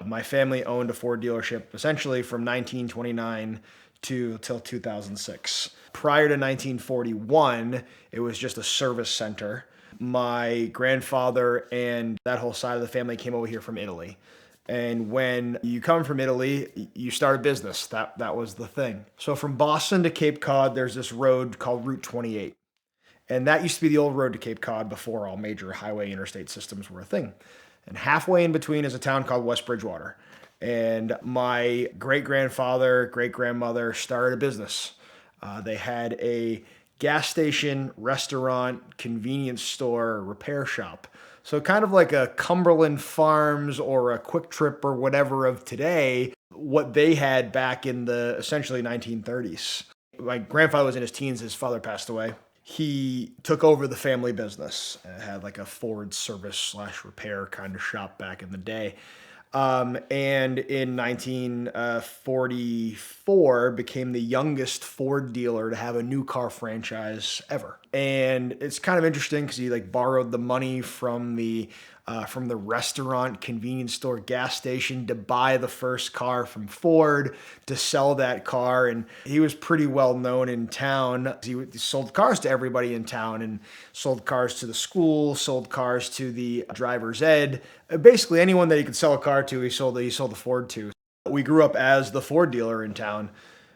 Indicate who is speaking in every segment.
Speaker 1: My family owned a Ford dealership essentially from 1929 till 2006. Prior to 1941, it was just a service center. My grandfather and that whole side of the family came over here from Italy. And when you come from Italy, you start a business. That was the thing. So from Boston to Cape Cod, there's this road called Route 28. And that used to be the old road to Cape Cod before all major highway interstate systems were a thing. And halfway in between is a town called West Bridgewater. And my great grandfather, great grandmother started a business. They had a gas station, restaurant, convenience store, repair shop. So kind of like a Cumberland Farms or a Quick Trip or whatever of today, what they had back in the essentially 1930s. My grandfather was in his teens, his father passed away. He took over the family business. It had like a Ford service slash repair kind of shop back in the day. And in 1944 became the youngest Ford dealer to have a new car franchise ever. And it's kind of interesting because he like borrowed the money from the restaurant, convenience store, gas station to buy the first car from Ford to sell that car. And he was pretty well known in town. He sold cars to everybody in town and sold cars to the school, sold cars to the driver's ed. Basically anyone that he could sell a car to, he sold the Ford to. We grew up as the Ford dealer in town.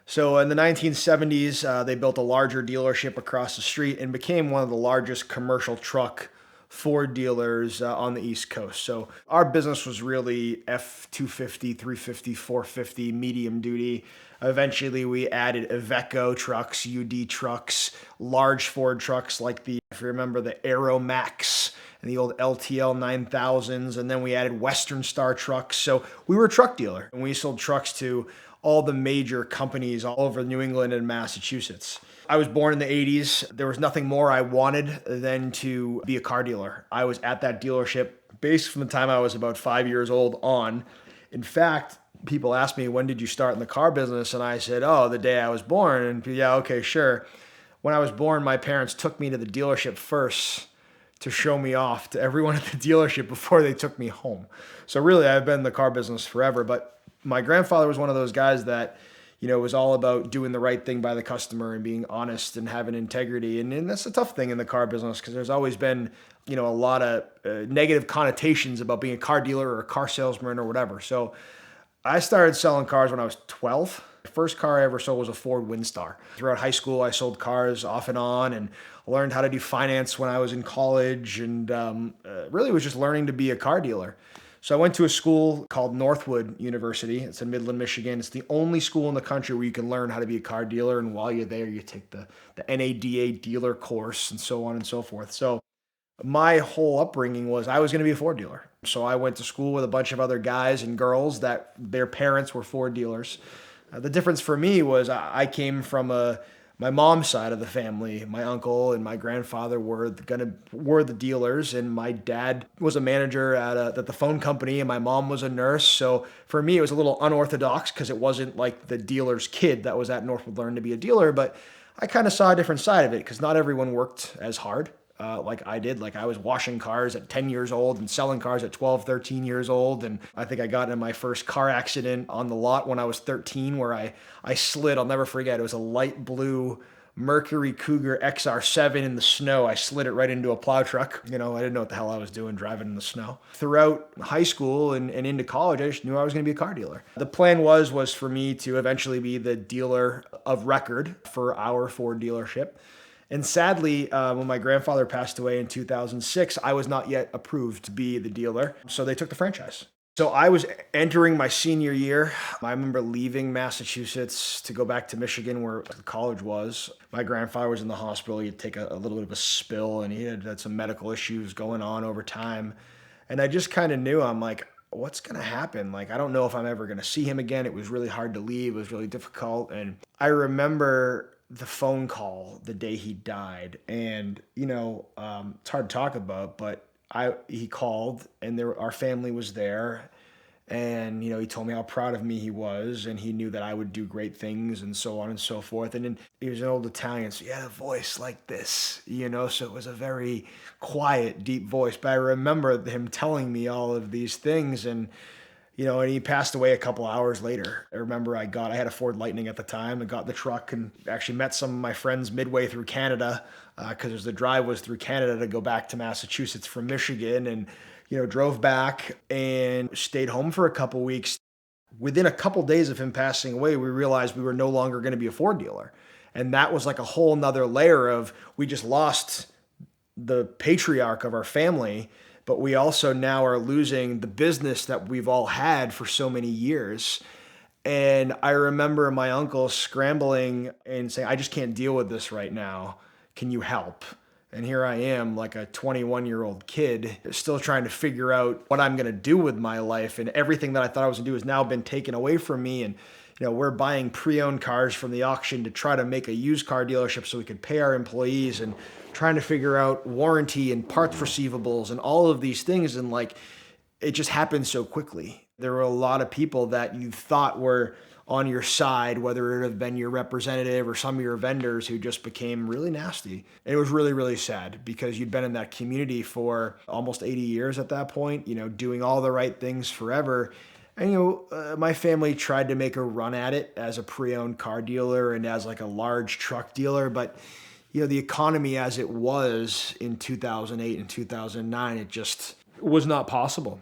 Speaker 1: So in the 1970s, they built a larger dealership across the street and became one of the largest commercial truck Ford dealers on the East Coast. So our business was really F-250, 350, 450, medium duty. Eventually we added Iveco trucks, UD trucks, large Ford trucks like if you remember, the Aero Max and the old LTL 9000s. And then we added Western Star trucks. So we were a truck dealer and we sold trucks to all the major companies all over New England and Massachusetts. I was born in the 80s. There was nothing more I wanted than to be a car dealer. I was at that dealership basically from the time I was about 5 years old on. In fact, people ask me, when did you start in the car business? And I said, oh, the day I was born. And yeah, okay, sure. When I was born, my parents took me to the dealership first to show me off to everyone at the dealership before they took me home. So really, I've been in the car business forever. But my grandfather was one of those guys that was all about doing the right thing by the customer and being honest and having integrity. And that's a tough thing in the car business because there's always been, a lot of negative connotations about being a car dealer or a car salesman or whatever. So I started selling cars when I was 12. The first car I ever sold was a Ford Windstar. Throughout high school, I sold cars off and on and learned how to do finance when I was in college and really was just learning to be a car dealer. So I went to a school called Northwood University. It's in Midland, Michigan. It's the only school in the country where you can learn how to be a car dealer. And while you're there, you take the NADA dealer course and so on and so forth. So my whole upbringing was I was going to be a Ford dealer. So I went to school with a bunch of other guys and girls that their parents were Ford dealers. The difference for me was I came from my mom's side of the family. My uncle and my grandfather were the dealers, and my dad was a manager at the phone company, and my mom was a nurse. So for me, it was a little unorthodox because it wasn't like the dealer's kid that was at Northwood learned to be a dealer, but I kind of saw a different side of it because not everyone worked as hard. Like I did. Like I was washing cars at 10 years old and selling cars at 12, 13 years old. And I think I got in my first car accident on the lot when I was 13 where I slid. I'll never forget. It was a light blue Mercury Cougar XR7 in the snow. I slid it right into a plow truck. I didn't know what the hell I was doing driving in the snow. Throughout high school and into college, I just knew I was going to be a car dealer. The plan was for me to eventually be the dealer of record for our Ford dealership. And sadly, when my grandfather passed away in 2006, I was not yet approved to be the dealer. So they took the franchise. So I was entering my senior year. I remember leaving Massachusetts to go back to Michigan where the college was. My grandfather was in the hospital. He had taken a little bit of a spill and he had some medical issues going on over time. And I just kind of knew, I'm like, what's going to happen? Like, I don't know if I'm ever going to see him again. It was really hard to leave. It was really difficult. And I remember the phone call the day he died. And, it's hard to talk about, but he called and our family was there. And, he told me how proud of me he was and he knew that I would do great things and so on and so forth. And then he was an old Italian, so he had a voice like this, so it was a very quiet, deep voice. But I remember him telling me all of these things and, And he passed away a couple hours later. I remember I had a Ford Lightning at the time. I got in the truck and actually met some of my friends midway through Canada, because the drive was through Canada to go back to Massachusetts from Michigan, and drove back and stayed home for a couple weeks. Within a couple days of him passing away, we realized we were no longer going to be a Ford dealer. And that was like a whole nother layer of, we just lost the patriarch of our family, but we also now are losing the business that we've all had for so many years. And I remember my uncle scrambling and saying, I just can't deal with this right now. Can you help? And here I am, like a 21-year-old kid, still trying to figure out what I'm going to do with my life. And everything that I thought I was going to do has now been taken away from me. And, we're buying pre-owned cars from the auction to try to make a used car dealership so we could pay our employees, and trying to figure out warranty and parts receivables and all of these things. And like, it just happened so quickly. There were a lot of people that you thought were on your side, whether it have been your representative or some of your vendors, who just became really nasty. And it was really, really sad, because you'd been in that community for almost 80 years at that point, doing all the right things forever. And, my family tried to make a run at it as a pre-owned car dealer and as like a large truck dealer. But, the economy as it was in 2008 and 2009, it just was not possible.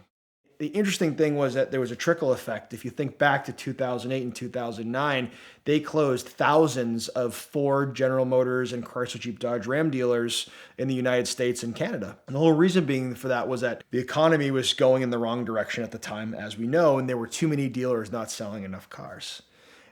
Speaker 1: The interesting thing was that there was a trickle effect. If you think back to 2008 and 2009, they closed thousands of Ford, General Motors, and Chrysler, Jeep, Dodge, Ram dealers in the United States and Canada. And the whole reason being for that was that the economy was going in the wrong direction at the time, as we know, and there were too many dealers not selling enough cars.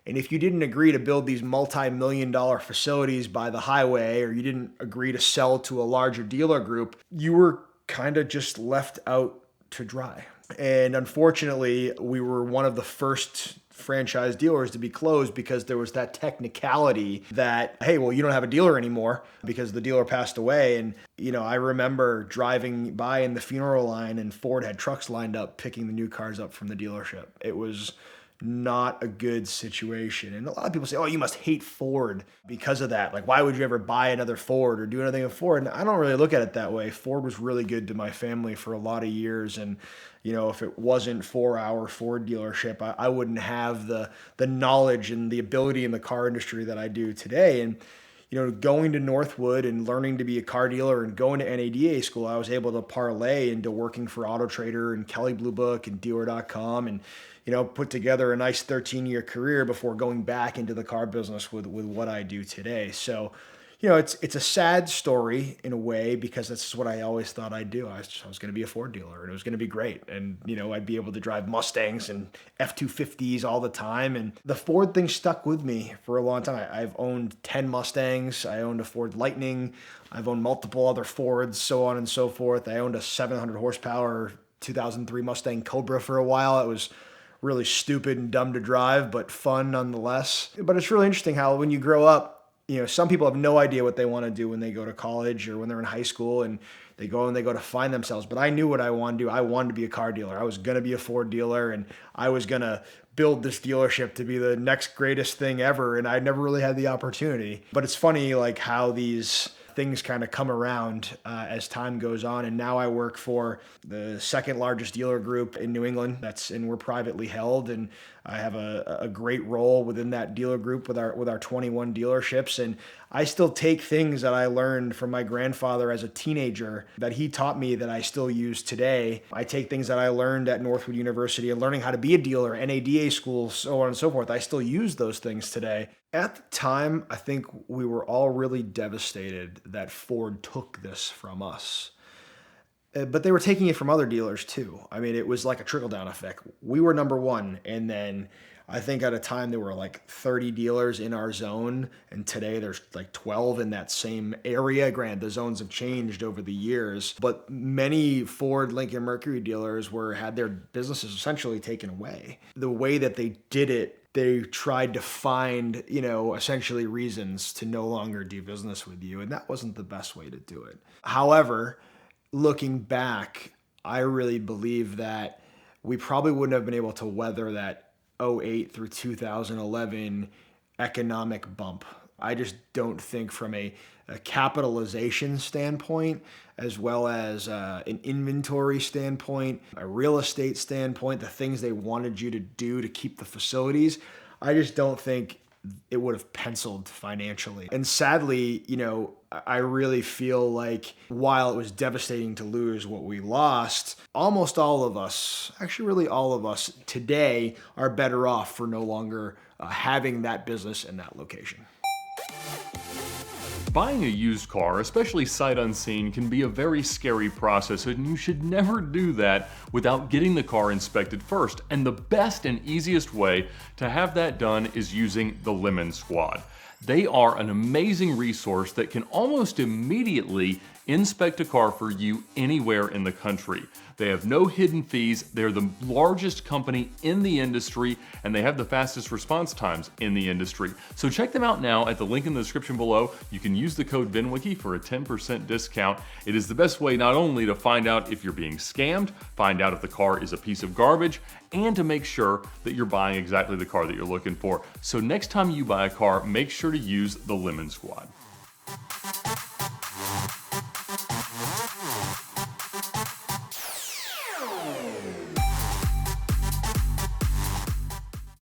Speaker 1: And if you didn't agree to build these multi-million-dollar facilities by the highway, or you didn't agree to sell to a larger dealer group, you were kind of just left out to dry. And unfortunately, we were one of the first franchise dealers to be closed, because there was that technicality that, hey, well, you don't have a dealer anymore because the dealer passed away. And, I remember driving by in the funeral line, and Ford had trucks lined up picking the new cars up from the dealership. It was not a good situation. And a lot of people say, oh, you must hate Ford because of that. Like, why would you ever buy another Ford or do anything with Ford? And I don't really look at it that way. Ford was really good to my family for a lot of years. And, if it wasn't for our Ford dealership, I wouldn't have the knowledge and the ability in the car industry that I do today. And, going to Northwood and learning to be a car dealer and going to NADA school, I was able to parlay into working for Auto Trader and Kelley Blue Book and Dealer.com, and, put together a nice 13-year career before going back into the car business with what I do today. So, it's a sad story in a way, because that's what I always thought I'd do. I was going to be a Ford dealer, and it was going to be great. And, I'd be able to drive Mustangs and F-250s all the time. And the Ford thing stuck with me for a long time. I've owned 10 Mustangs. I owned a Ford Lightning. I've owned multiple other Fords, so on and so forth. I owned a 700 horsepower 2003 Mustang Cobra for a while. It was really stupid and dumb to drive, but fun nonetheless. But it's really interesting how when you grow up, some people have no idea what they want to do when they go to college or when they're in high school, and they go to find themselves. But I knew what I wanted to do. I wanted to be a car dealer. I was going to be a Ford dealer, and I was going to build this dealership to be the next greatest thing ever. And I never really had the opportunity. But it's funny, like, how these things kind of come around as time goes on. And now I work for the second largest dealer group in New England. And we're privately held. And I have a great role within that dealer group with our 21 dealerships. And I still take things that I learned from my grandfather as a teenager that he taught me that I still use today. I take things that I learned at Northwood University and learning how to be a dealer, NADA school, so on and so forth. I still use those things today. At the time, I think we were all really devastated that Ford took this from us. But they were taking it from other dealers too. I mean, it was like a trickle-down effect. We were number one, and then I think at a time there were like 30 dealers in our zone, and today there's like 12 in that same area. Granted, the zones have changed over the years, but many Ford, Lincoln, Mercury dealers had their businesses essentially taken away. The way that they did it, they tried to find, essentially reasons to no longer do business with you, and that wasn't the best way to do it. However, looking back, I really believe that we probably wouldn't have been able to weather that '08 through 2011 economic bump I just don't think from a capitalization standpoint, as well as an inventory standpoint, a real estate standpoint, the things they wanted you to do to keep the facilities, I just don't think it would have penciled financially. And sadly, I really feel like while it was devastating to lose what we lost, almost all of us, actually really all of us today are better off for no longer having that business in that location.
Speaker 2: Buying a used car, especially sight unseen, can be a very scary process, and you should never do that without getting the car inspected first. And the best and easiest way to have that done is using the Lemon Squad. They are an amazing resource that can almost immediately inspect a car for you anywhere in the country. They have no hidden fees, they're the largest company in the industry, and they have the fastest response times in the industry. So check them out now at the link in the description below. You can use the code VINwiki for a 10% discount. It is the best way not only to find out if you're being scammed, find out if the car is a piece of garbage, and to make sure that you're buying exactly the car that you're looking for. So next time you buy a car, make sure to use the Lemon Squad.